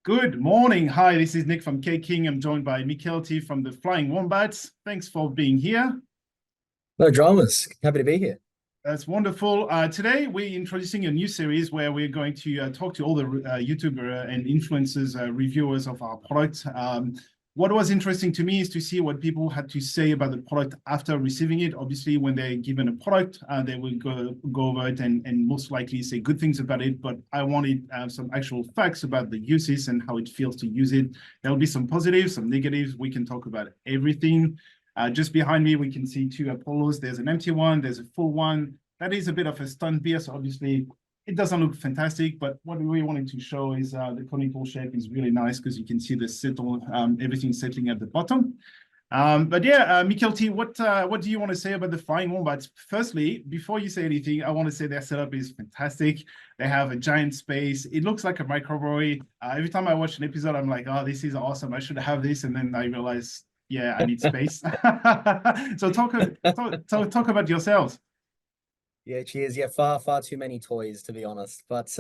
Good morning. Hi, this is Nick from Keg King. I'm joined by Mykelti from the Flying Wombats. Thanks for being here. No dramas. Happy to be here. That's wonderful. Today, we're introducing a new series where we're going to talk to all the YouTuber and influencers, reviewers of our product. What was interesting to me is to see what people had to say about the product after receiving it. Obviously, when they're given a product, they will go over it and most likely say good things about it. But I wanted some actual facts about the uses and how it feels to use it. There'll be some positives, some negatives. We can talk about everything. Just behind me, we can see two Apollos. There's an empty one, there's a full one. That is a bit of a stunt beer, so obviously it doesn't look fantastic, but what we wanted to show is the conical shape is really nice because you can see the settle, everything settling at the bottom. But yeah, Mykelti, what do you want to say about the Flying Wombats? Firstly, before you say anything, I want to say their setup is fantastic. They have a giant space. It looks like a microbrewery. Every time I watch an episode, I'm like, oh, this is awesome. I should have this. And then I realize, yeah, I need space. So talk about yourselves. Yeah, cheers. Yeah, far too many toys to be honest. But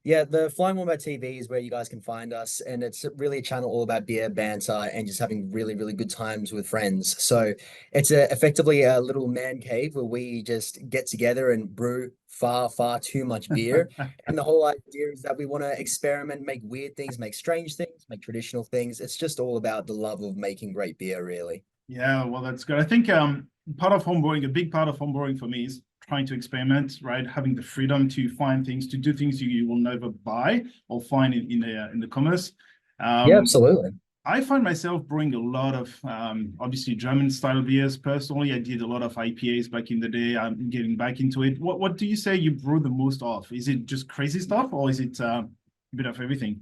yeah, the Flying Wombat TV is where you guys can find us, and it's really a channel all about beer, banter, and just having really good times with friends. So it's effectively a little man cave where we just get together and brew far too much beer. And the whole idea is that we want to experiment, make weird things, make strange things, make traditional things. It's just all about the love of making great beer, really. Yeah, well, that's good. I think part of homebrewing, a big part of homebrewing for me is trying to experiment, right? Having the freedom to find things, to do things you will never buy or find in the commerce. Yeah, Um, absolutely. I find myself brewing a lot of obviously German style beers. Personally, I did a lot of IPAs back in the day. I'm getting back into it. What do you say you brew the most of? Is it just crazy stuff, or is it a bit of everything?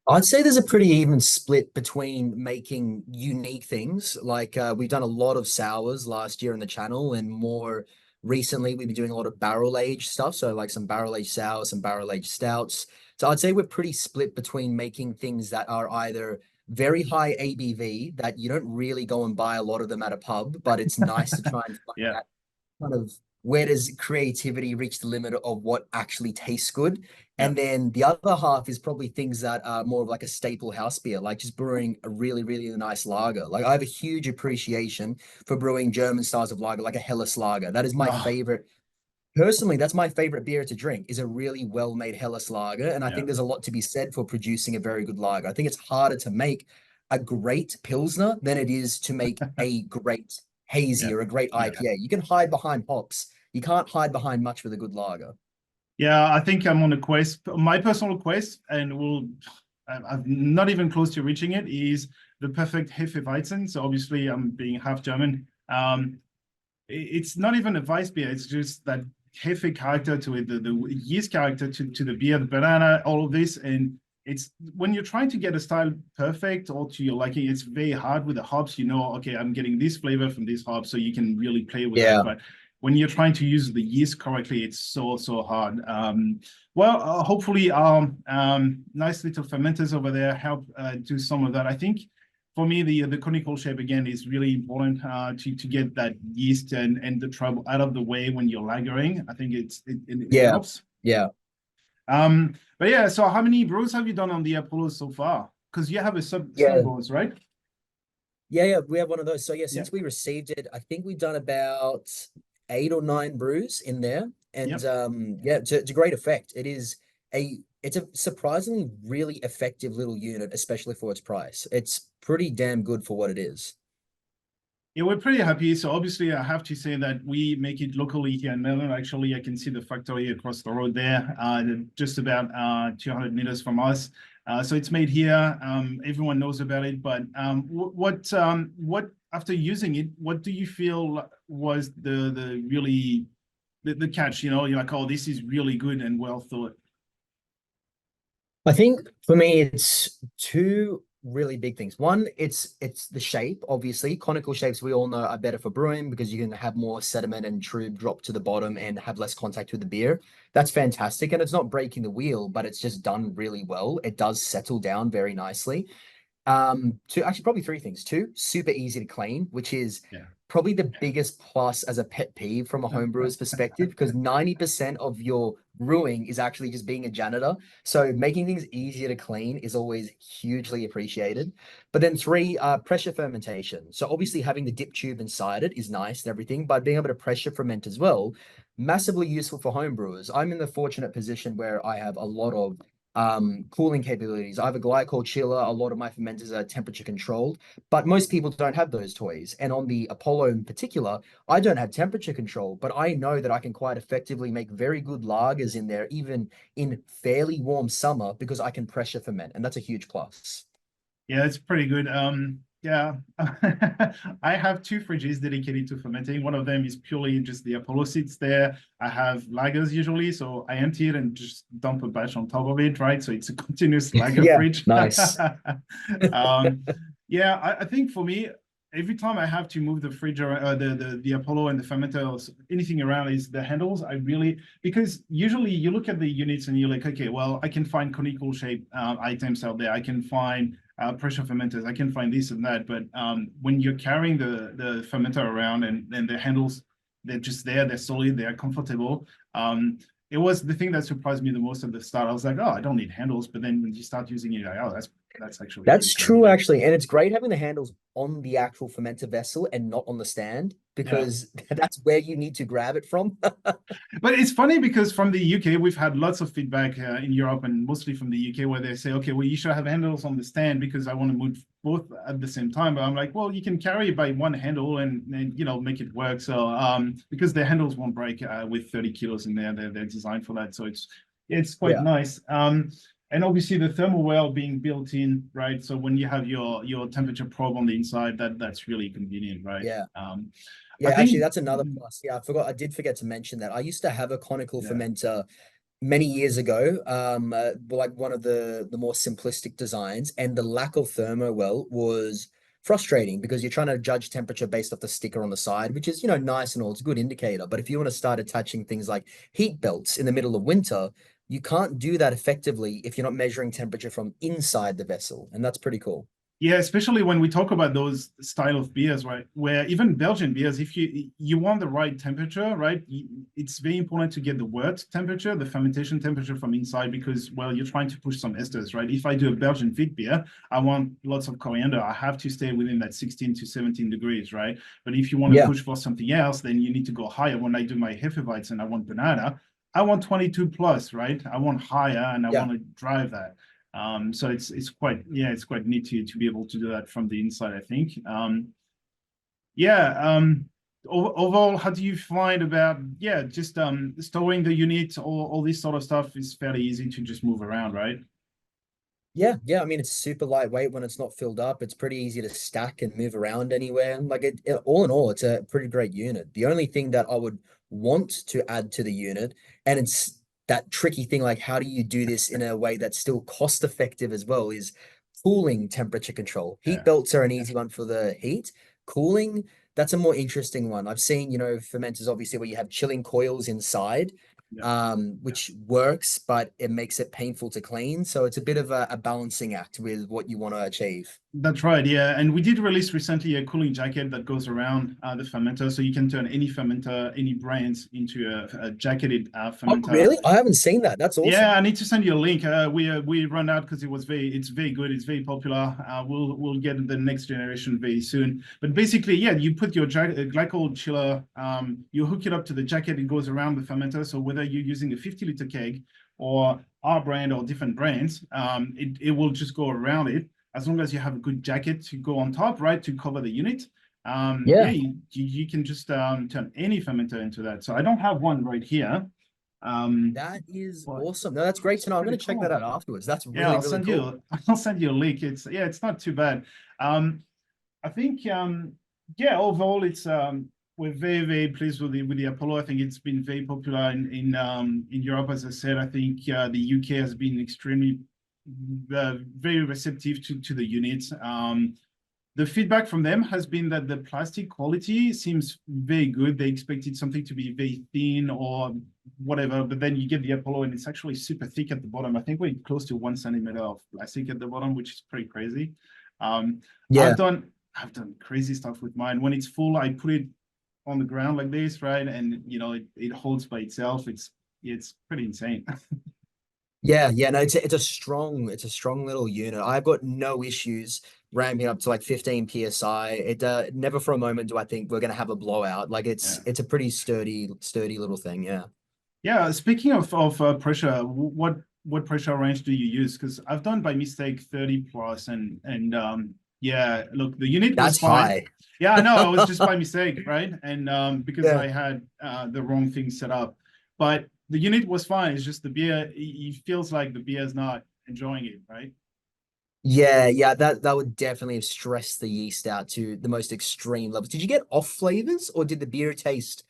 I'd say there's a pretty even split between making unique things. Like we've done a lot of sours last year on the channel, and more recently we've been doing a lot of barrel aged stuff. So like some barrel aged sours, some barrel aged stouts. So I'd say we're pretty split between making things that are either very high ABV that you don't really go and buy a lot of them at a pub, but it's nice to try and find Yeah, that kind of where does creativity reach the limit of what actually tastes good? yeah. And then the other half is probably things that are more of like a staple house beer, like just brewing a really nice lager. Like I have a huge appreciation for brewing German styles of lager, like a Helles lager. That is my Oh, favorite. Personally, that's my favorite beer to drink, is a really well-made Helles lager. And I yeah. think there's a lot to be said for producing a very good lager. I think it's harder to make a great Pilsner than it is to make a great hazy Yeah. or a great Yeah. IPA. You can hide behind hops. You can't hide behind much with a good lager. Yeah, I think I'm on a quest. My personal quest, and I'm not even close to reaching it, is the perfect Hefeweizen. So obviously, I'm being half German. It's not even a Weiss beer. It's just that Hefe character to it, the yeast character to the beer, the banana, all of this. And it's when you're trying to get a style perfect or to your liking, it's very hard with the hops. You know, okay, I'm getting this flavor from this hop, so you can really play with that. Yeah. But when you're trying to use the yeast correctly, it's so hard. Well, hopefully, nice little fermenters over there help do some of that. I think for me, the conical shape again is really important to get that yeast and the trouble out of the way when you're lagering. I think it Yeah. helps. Yeah. But yeah, so how many brews have you done on the Apollo so far? Because you have a Yeah. snowballs, right? Yeah. We have one of those. So yeah, Yeah. since we received it, I think we've done about 8 or 9 brews in there. And Yep. yeah, it's a great effect. It's a surprisingly really effective little unit, especially for its price. It's pretty damn good for what it is. Yeah, we're pretty happy. So obviously, I have to say that we make it locally here in Melbourne. Actually, I can see the factory across the road there, just about 200 meters from us. So it's made here. Everyone knows about it. But what after using it, what do you feel was the really the catch? You know, you're like, oh, this is really good and well thought. I think for me, it's two really big things. One, it's the shape. Obviously, conical shapes we all know are better for brewing because you can have more sediment and trube drop to the bottom and have less contact with the beer. That's fantastic, and it's not breaking the wheel, but it's just done really well. It does settle down very nicely. Two, actually, probably three things. Two, super easy to clean, which is Yeah. probably the biggest plus as a pet peeve from a homebrewer's perspective, because 90% of your brewing is actually just being a janitor. So making things easier to clean is always hugely appreciated. But then three, pressure fermentation. So obviously having the dip tube inside it is nice and everything, but being able to pressure ferment as well, massively useful for homebrewers. I'm in the fortunate position where I have a lot of cooling capabilities. I have a glycol chiller. A lot of my fermenters are temperature controlled, but most people don't have those toys. And on the Apollo in particular, I don't have temperature control, but I know that I can quite effectively make very good lagers in there, even in fairly warm summer, because I can pressure ferment, and that's a huge plus. Yeah, it's pretty good. Yeah, I have two fridges dedicated to fermenting. One of them is purely just the Apollo sits there. I have lagers usually, so I empty it and just dump a batch on top of it, right? So it's a continuous lager Yeah, fridge. nice. Yeah, I think for me, every time I have to move the fridge or the Apollo and the fermenters, anything around is the handles. I really, because usually you look at the units and you're like, okay, well, I can find conical shape items out there. I can find pressure fermenters. I can find this and that. But when you're carrying the fermenter around and the handles, they're just there, they're solid, they're comfortable. It was the thing that surprised me the most at the start. I was like, oh, I don't need handles. But then when you start using it, like, oh, that's actually pretty That's true, convenient. actually. And it's great having the handles on the actual fermenter vessel and not on the stand, Yeah. because that's where you need to grab it from. But it's funny because from the UK, we've had lots of feedback in Europe and mostly from the UK where they say, okay, well, you should have handles on the stand because I want to move both at the same time. But I'm like, well, you can carry it by one handle and make it work. So because the handles won't break with 30 kilos in there, they're designed for that. So it's quite Yeah. nice. And obviously the thermal well being built in, right? So when you have your temperature probe on the inside, that's really convenient, right? Yeah. I Yeah, actually, think, that's another plus. Yeah, I did forget to mention that. I used to have a conical yeah. fermenter many years ago, like one of the more simplistic designs, and the lack of thermo well was frustrating because you're trying to judge temperature based off the sticker on the side, which is, nice and all, it's a good indicator. But if you want to start attaching things like heat belts in the middle of winter, you can't do that effectively if you're not measuring temperature from inside the vessel, and that's pretty cool. Yeah, especially when we talk about those style of beers, right? Where even Belgian beers, if you want the right temperature, right? It's very important to get the wort temperature, the fermentation temperature from inside, because, well, you're trying to push some esters, right? If I do a Belgian wheat beer, I want lots of coriander. I have to stay within that 16 to 17 degrees, right? But if you want to Yeah. push for something else, then you need to go higher. When I do my Hefeweizen and I want banana, I want 22 plus, right? I want higher and I Yeah. want to drive that. So it's quite neat to be able to do that from the inside, I think. Yeah. Overall, how do you find about just storing the unit, all this sort of stuff is fairly easy to just move around, right? Yeah. I mean, it's super lightweight when it's not filled up. It's pretty easy to stack and move around anywhere. Like all in all, it's a pretty great unit. The only thing that I would want to add to the unit, and it's that tricky thing, like how do you do this in a way that's still cost effective as well, is cooling temperature control. Heat Yeah. belts are an easy one for the heat. Cooling, that's a more interesting one. I've seen, fermenters obviously where you have chilling coils inside, Yeah. which works, but it makes it painful to clean. So it's a bit of a balancing act with what you want to achieve. That's right, yeah. And we did release recently a cooling jacket that goes around the fermenter. So you can turn any fermenter, any brands into a jacketed Oh, fermenter. really? I haven't seen that. That's Yeah, awesome. I need to send you a link. We run out because it's very good. It's very popular. We'll get the next generation very soon. But basically, yeah, you put your glycol chiller, you hook it up to the jacket. It goes around the fermenter. So whether you're using a 50-liter keg or our brand or different brands, it will just go around it as long as you have a good jacket to go on top, right, to cover the unit. Yeah, Yeah, you can just turn any fermenter into that. So I don't have one right here. that is But awesome. No, that's great it's to know. I'm going pretty to check that cool. out afterwards. That's Yeah, really, really cool. I'll send you a link. It's not too bad. I think overall it's we're very, very pleased with the Apollo. I think it's been very popular in Europe. As I said, I think the UK has been extremely very receptive to the units. The feedback from them has been that the plastic quality seems very good. They expected something to be very thin or whatever, but then you get the Apollo and it's actually super thick at the bottom. I think we're close to 1 centimeter of plastic at the bottom, which is pretty crazy. Yeah. I've done crazy stuff with mine. When it's full, I put it on the ground like this, right? And you know, it holds by itself. It's pretty insane. Yeah, yeah, no, it's a strong little unit. I've got no issues ramping up to like 15 PSI. It never for a moment do I think we're gonna have a blowout. Like Yeah. it's a pretty sturdy little thing. Yeah. Yeah. Speaking of pressure, what pressure range do you use? Because I've done by mistake 30 plus, and yeah, look, the unit was That's fine. high. Yeah, I know, it was just by mistake, right? And because Yeah. I had the wrong thing set up, but the unit was fine. It's just the beer. It feels like the beer is not enjoying it, right? Yeah, yeah, that would definitely have stressed the yeast out to the most extreme levels. Did you get off flavors or did the beer taste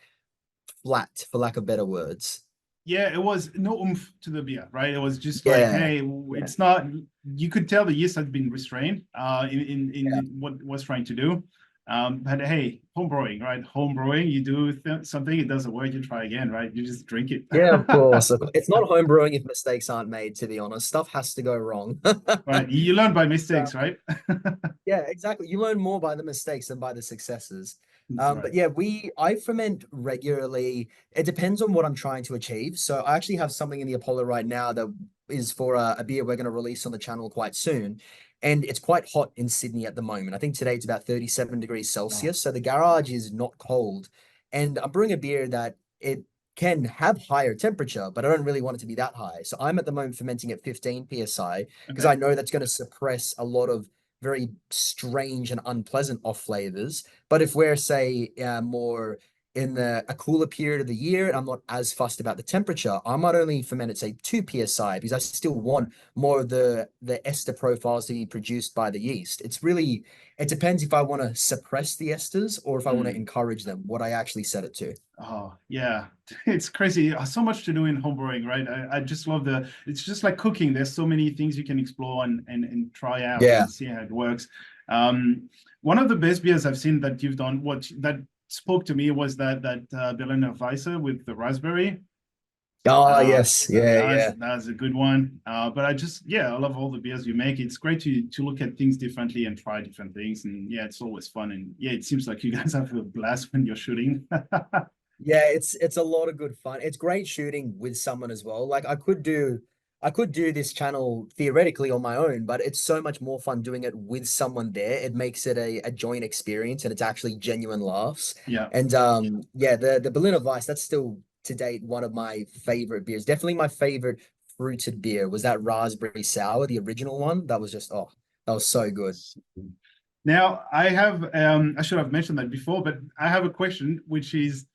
flat, for lack of better words? Yeah, it was no oomph to the beer, right? It was just like, Yeah, hey, yeah, it's not. You could tell the yeast had been restrained yeah. in what it was trying to do. But hey, home brewing, right? Home brewing, you do something, it doesn't work, you try again, right? You just drink it. Yeah, of course. It's not home brewing if mistakes aren't made, to be honest. Stuff has to go wrong. Right, you learn by Uh, mistakes, right? yeah, exactly. You learn more by the mistakes than by the successes. That's right. But yeah, I ferment regularly. It depends on what I'm trying to achieve. So I actually have something in the Apollo right now that is for a beer we're going to release on the channel quite soon. And it's quite hot in Sydney at the moment. I think today it's about 37 degrees Oh, Celsius. So the garage is not cold. And I'm brewing a beer that it can have higher temperature, but I don't really want it to be that high. So I'm at the moment fermenting at 15 psi because okay. I know that's going to suppress a lot of very strange and unpleasant off flavors. But if we're, say, more in a cooler period of the year and I'm not as fussed about the temperature, I might only ferment at, say, 2 psi because I still want more of the ester profiles to be produced by the yeast. It depends if I want to suppress the esters or if I want to Mm. encourage them, what I actually set it to. Oh yeah, it's crazy. So much to do in homebrewing, right? I just love it's just like cooking. There's so many things you can explore and try out Yeah. and see how it works. One of the best beers I've seen that you've done, what that spoke to me was that Berliner Weisse with the raspberry. Oh, yes. Yeah, yeah. That's a good one. But yeah, I love all the beers you make. It's great to look at things differently and try different things. And yeah, it's always fun. And yeah, it seems like you guys have a blast when you're shooting. Yeah, it's a lot of good fun. It's great shooting with someone as well. Like I could do this channel theoretically on my own, but it's so much more fun doing it with someone there. It makes it a joint experience and it's actually genuine laughs. Yeah. And yeah, the Berliner Weiss, that's still to date one of my favorite beers. Definitely my favorite fruited beer was that raspberry sour, the original one. That was just that was so good. Now I should have mentioned that before, but I have a question, which is,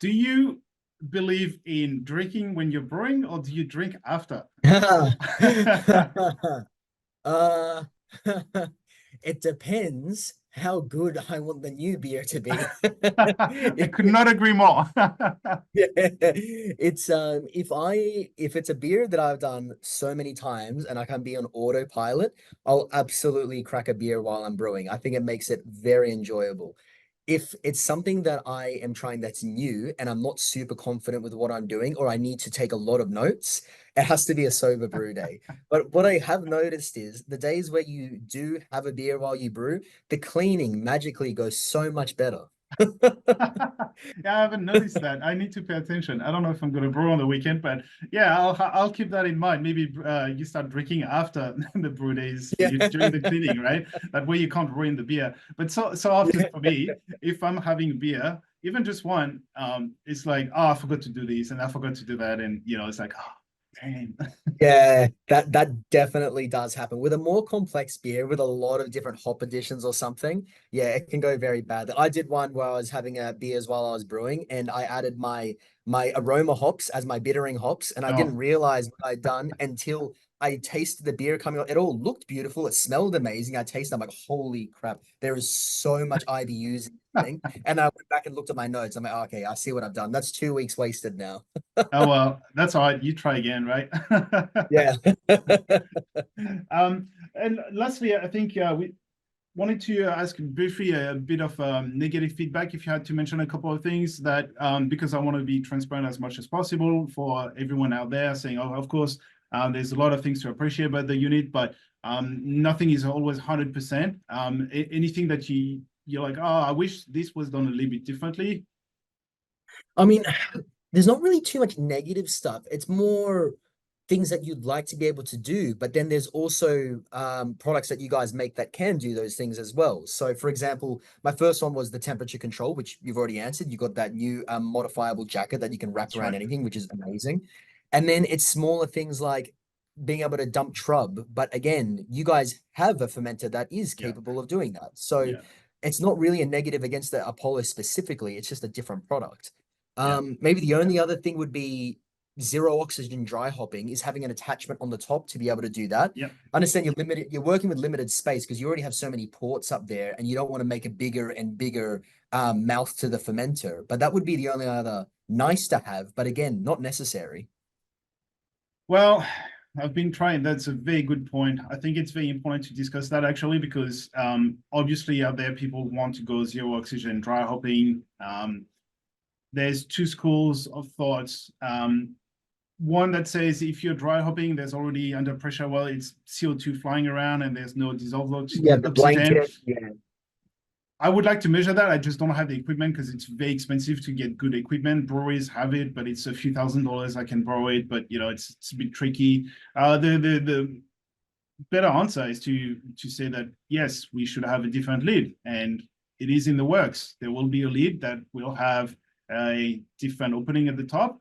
do you believe in drinking when you're brewing or do you drink after? Uh, it depends how good I want the new beer to be. I could not agree more. Yeah, it's if it's a beer that I've done so many times and I can be on autopilot, I'll absolutely crack a beer while I'm brewing. I think it makes it very enjoyable. If it's something that I am trying that's new and I'm not super confident with what I'm doing, or I need to take a lot of notes, it has to be a sober brew day. But what I have noticed is the days where you do have a beer while you brew, the cleaning magically goes so much better. Yeah, I haven't noticed that. I need to pay attention. I don't know if I'm going to brew on the weekend, but yeah, I'll keep that in mind. Maybe you start drinking after the brew days Yeah. during the cleaning, right? That way you can't ruin the beer. But so often for me, if I'm having beer, even just one, it's like, oh, I forgot to do this and I forgot to do that, and it's like, oh, damn. Yeah, that definitely does happen. With a more complex beer with a lot of different hop additions or something, yeah, it can go very bad. I did one where I was having a beers while I was brewing and I added my aroma hops as my bittering hops, and I didn't Oh, realize what I'd done until I tasted the beer coming out. It all looked beautiful, it smelled amazing. I tasted, I'm like, holy crap, there is so much IBUs in this thing. And I went back and looked at my notes. I'm like, okay, I see what I've done. That's 2 weeks wasted now. oh well, that's all right. You try again, right? Yeah. And lastly, I think we wanted to ask briefly a bit of negative feedback. If you had to mention a couple of things that, because I want to be transparent as much as possible for everyone out there, saying, oh, of course, there's a lot of things to appreciate about the unit, but Nothing is always 100%. Anything that you're like, oh, I wish this was done a little bit differently. I mean, there's not really too much negative stuff. It's more things that you'd like to be able to do, but then there's also products that you guys make that can do those things as well. So for example, my first one was the temperature control, which you've already answered. You got that new modifiable jacket that you can wrap That's around right. anything, which is amazing. And then it's smaller things like being able to dump shrub. But again, you guys have a fermenter that is Yeah. capable of doing that. So Yeah. it's not really a negative against the Apollo specifically. It's just a different product. Yeah. Maybe the only other thing would be zero oxygen dry hopping is having an attachment on the top to be able to do that. Yeah. Understand you're limited, you're working with limited space because you already have so many ports up there and you don't want to make a bigger and bigger mouth to the fermenter. But that would be the only other nice to have, but again, not necessary. Well, I've been trying. That's a very good point. I think it's very important to discuss that actually, because obviously out there people want to go zero oxygen dry hopping. There's two schools of thoughts. One that says if you're dry hopping, there's already under pressure. Well, it's CO2 flying around and there's no dissolved Yeah, the oxygen. blanket. Yeah. I would like to measure that. I just don't have the equipment because it's very expensive to get good equipment. Breweries have it, but it's a few $1,000s. I can borrow it, but you know, it's a bit tricky. The better answer is to say that yes, we should have a different lid, and it is in the works. There will be a lid that will have a different opening at the top.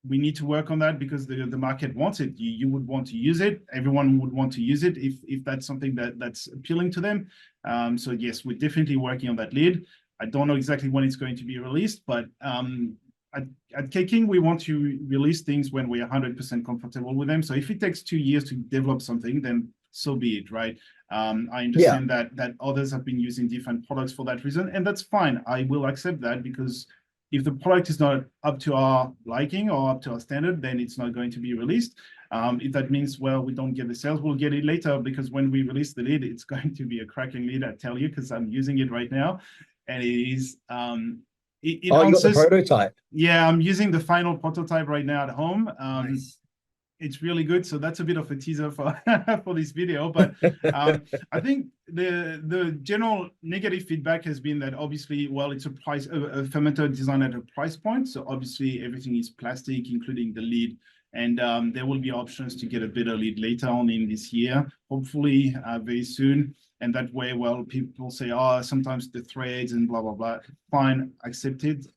We need to work on that because the market wants it. You would want to use it. Everyone would want to use it if that's something that's appealing to them. So yes, we're definitely working on that lid. I don't know exactly when it's going to be released, but at Keg King, we want to release things when we're 100% comfortable with them. So if it takes 2 years to develop something, then so be it, right? I understand that others have been using different products for that reason, and that's fine. I will accept that because if the product is not up to our liking or up to our standard, then it's not going to be released. If that means, well, we don't get the sales, we'll get it later because when we release the lid, it's going to be a cracking lid, I tell you, because I'm using it right now. And it is, it Oh, you got the answers, prototype. yeah, I'm using the final prototype right now at home. Nice. It's really good. So that's a bit of a teaser for for this video. But I think the general negative feedback has been that obviously, well, it's a fermenter designed at a price point. So obviously everything is plastic, including the lid. And there will be options to get a better lid later on in this year, hopefully very soon. And that way, well, people say, oh, sometimes the threads and blah, blah, blah. Fine, accepted.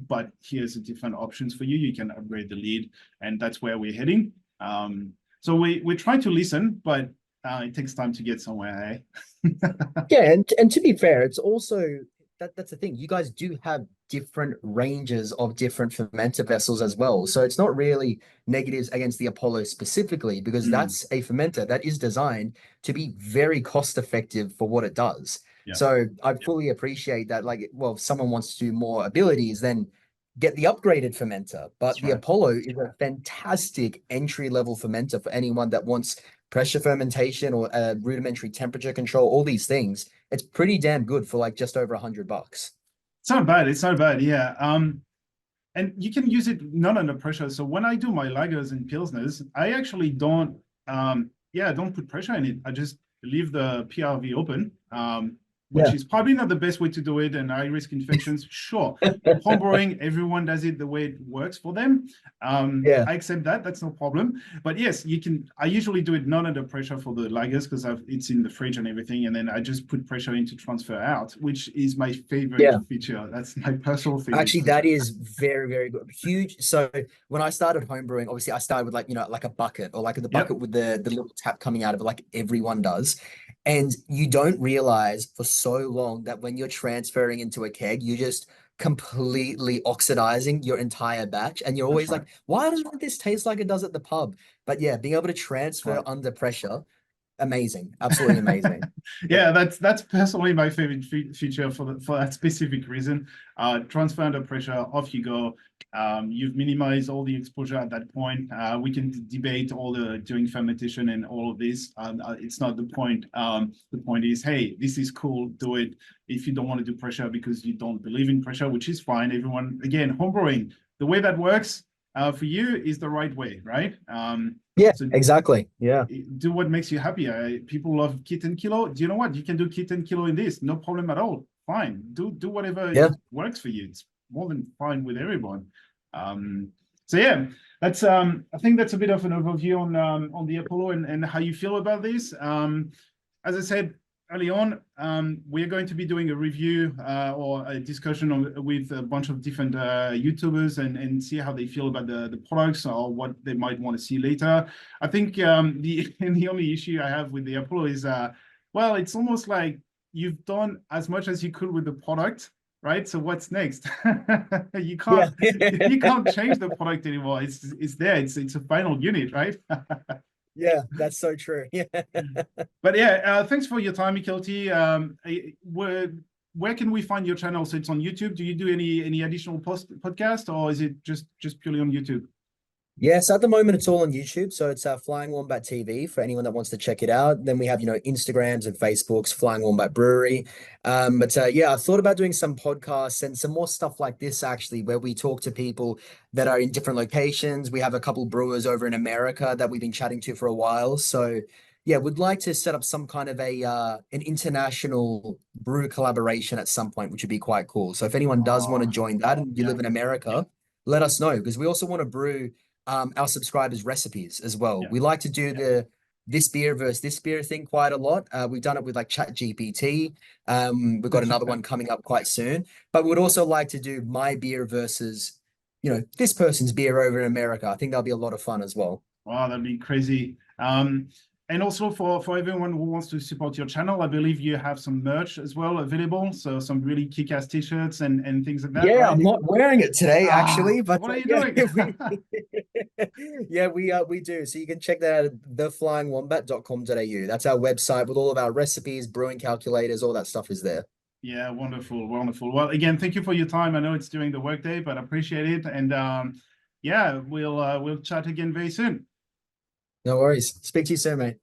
But here's the different options for you. You can upgrade the lid, and that's where we're heading. So we're trying to listen, but it takes time to get somewhere, eh? Yeah, and to be fair, it's also that's the thing. You guys do have different ranges of different fermenter vessels as well. So it's not really negatives against the Apollo specifically, because that's a fermenter that is designed to be very cost effective for what it does. Yeah. So I fully appreciate that. Like, well, if someone wants to do more abilities, then get the upgraded fermenter. But That's the right. Apollo is a fantastic entry level fermenter for anyone that wants pressure fermentation or rudimentary temperature control, all these things. It's pretty damn good for like just over $100. It's not bad. It's not bad. Yeah. And you can use it not under pressure. So when I do my lagers and pilsners, I actually don't don't put pressure in it. I just leave the PRV open. Which is probably not the best way to do it, and high risk infections. Sure, homebrewing, everyone does it the way it works for them. I accept that. That's no problem. But yes, you can. I usually do it not under pressure for the lagers because it's in the fridge and everything, and then I just put pressure in to transfer out, which is my favorite feature. That's my personal favorite. Actually, feature. that is very, very good. Huge. So when I started homebrewing, obviously I started with like a bucket or like the bucket with the little tap coming out of it, like everyone does. And you don't realize for so long that when you're transferring into a keg, you're just completely oxidizing your entire batch. And you're always like, why doesn't this taste like it does at the pub? But yeah, being able to transfer under pressure, amazing, absolutely amazing. Yeah, that's personally my favorite feature for that specific reason. Transfer under pressure, off you go. You've minimized all the exposure at that point. We can debate all the during fermentation and all of this. It's not the point. The point is, hey, this is cool. Do it. If you don't want to do pressure because you don't believe in pressure, which is fine. Everyone, again, homebrewing, the way that works, for you is the right way, right? Yeah, So exactly. Yeah. do what makes you happy. People love kit and kilo. Do you know what? You can do kit and kilo in this, no problem at all. Fine. Do whatever Yeah. works for you. It's more than fine with everyone. So yeah, that's I think that's a bit of an overview on the Apollo and how you feel about this. As I said early on, we're going to be doing a review or a discussion with a bunch of different YouTubers and see how they feel about the products or what they might want to see later. I think the only issue I have with the Apollo is, well, it's almost like you've done as much as you could with the product, right? So what's next? You can't you can't change the product anymore. It's there. It's a final unit, right? Yeah, that's so true. Yeah. But yeah, thanks for your time, Mykelti. Where can we find your channel? So it's on YouTube. Do you do any additional podcast, or is it just purely on YouTube? Yes, at the moment it's all on YouTube. So it's Flying Wombat TV for anyone that wants to check it out. Then we have, Instagrams and Facebooks, Flying Wombat Brewery. But yeah, I thought about doing some podcasts and some more stuff like this actually, where we talk to people that are in different locations. We have a couple brewers over in America that we've been chatting to for a while. So yeah, would like to set up some kind of an international brew collaboration at some point, which would be quite cool. So if anyone does want to join that and you live in America, let us know, because we also want to brew our subscribers' recipes as well. We like to do this beer versus this beer thing quite a lot. We've done it with like Chat GPT. We've got another one coming up quite soon, but we'd also like to do my beer versus, this person's beer over in America. I think that'll be a lot of fun as well. Wow, that'd be crazy. And also for everyone who wants to support your channel, I believe you have some merch as well available. So some really kick-ass t-shirts and things like that. Yeah, right? I'm not wearing it today, actually. But what are you doing? Yeah, we do. So you can check that out at theflyingwombat.com.au. That's our website with all of our recipes, brewing calculators, all that stuff is there. Yeah, wonderful, wonderful. Well, again, thank you for your time. I know it's during the workday, but I appreciate it. And yeah, we'll chat again very soon. No worries. Speak to you soon, mate.